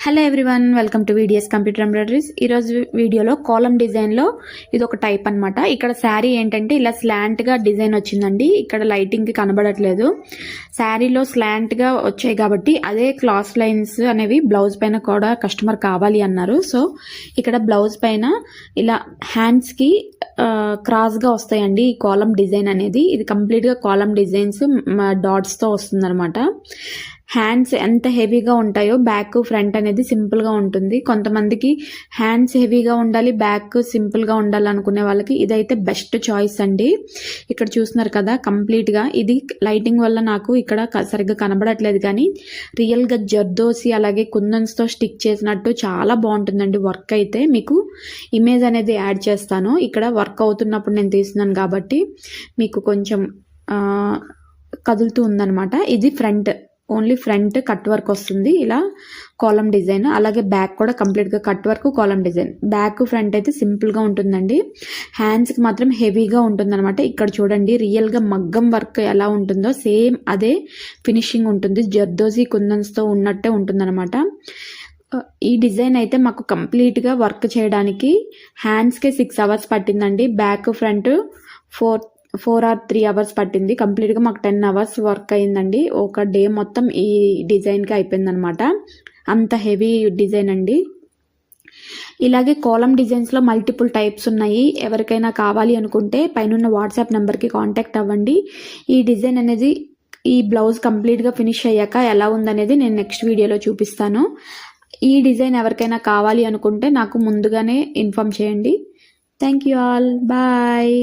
Hello everyone, welcome to వీడియస్ computer embroideries. ఈరోజు వీడియోలో column డిజైన్లో ఇది ఒక టైప్ అనమాట. ఇక్కడ శారీ ఏంటంటే ఇలా స్లాంట్గా డిజైన్ వచ్చిందండి. ఇక్కడ లైటింగ్కి కనబడట్లేదు. శారీలో స్లాంట్గా వచ్చాయి కాబట్టి అదే క్లాస్ లైన్స్ అనేవి బ్లౌజ్ పైన కూడా కస్టమర్ కావాలి అన్నారు. సో ఇక్కడ బ్లౌజ్ పైన ఇలా హ్యాండ్స్కి క్రాస్గా వస్తాయండి ఈ కాలమ్ డిజైన్ అనేది. ఇది కంప్లీట్గా కాలమ్ డిజైన్స్ డాట్స్తో వస్తుంది అనమాట. హ్యాండ్స్ ఎంత హెవీగా ఉంటాయో బ్యాక్ ఫ్రంట్ అనేది సింపుల్గా ఉంటుంది. కొంతమందికి హ్యాండ్స్ హెవీగా ఉండాలి, బ్యాక్ సింపుల్గా ఉండాలి అనుకునే వాళ్ళకి ఇదైతే బెస్ట్ చాయిస్ అండి. ఇక్కడ చూస్తున్నారు కదా, కంప్లీట్గా ఇది లైటింగ్ వల్ల నాకు ఇక్కడ సరిగ్గా కనబడట్లేదు, కానీ రియల్గా జర్దోసి అలాగే కుందన్స్తో స్టిక్ చేసినట్టు చాలా బాగుంటుందండి. వర్క్ అయితే మీకు ఇమేజ్ అనేది యాడ్ చేస్తాను. ఇక్కడ వర్క్ అవుతున్నప్పుడు నేను తీస్తున్నాను కాబట్టి మీకు కొంచెం కదులుతూ ఉందన్నమాట. ఇది front, only front cut work వస్తుంది ఇలా కాలమ్ డిజైన్. అలాగే బ్యాక్ కూడా కంప్లీట్గా cut work column design. Back front అయితే సింపుల్గా ఉంటుందండి. హ్యాండ్స్కి మాత్రం హెవీగా ఉంటుందన్నమాట. ఇక్కడ చూడండి, రియల్గా మగ్గం వర్క్ ఎలా ఉంటుందో సేమ్ అదే ఫినిషింగ్ ఉంటుంది. జర్దోజీ కుందన్స్తో ఉన్నట్టే ఉంటుందన్నమాట. ఈ డిజైన్ అయితే మాకు కంప్లీట్గా వర్క్ చేయడానికి హ్యాండ్స్కే 6 hours పట్టిందండి. బ్యాక్ ఫ్రంట్ 4 or 3 hours పట్టింది. కంప్లీట్గా మాకు 10 hours వర్క్ అయిందండి. ఒక డే మొత్తం ఈ డిజైన్కి అయిపోయిందనమాట. అంత హెవీ డిజైన్ అండి. ఇలాగే కాలమ్ డిజైన్స్లో మల్టిపుల్ టైప్స్ ఉన్నాయి. ఎవరికైనా కావాలి అనుకుంటే పైన వాట్సాప్ నెంబర్కి కాంటాక్ట్ అవ్వండి. ఈ డిజైన్ అనేది ఈ బ్లౌజ్ కంప్లీట్గా ఫినిష్ అయ్యాక ఎలా ఉందనేది నేను నెక్స్ట్ వీడియోలో చూపిస్తాను. ఈ డిజైన్ ఎవరికైనా కావాలి అనుకుంటే నాకు ముందుగానే ఇన్ఫామ్ చేయండి. Thank you all, bye.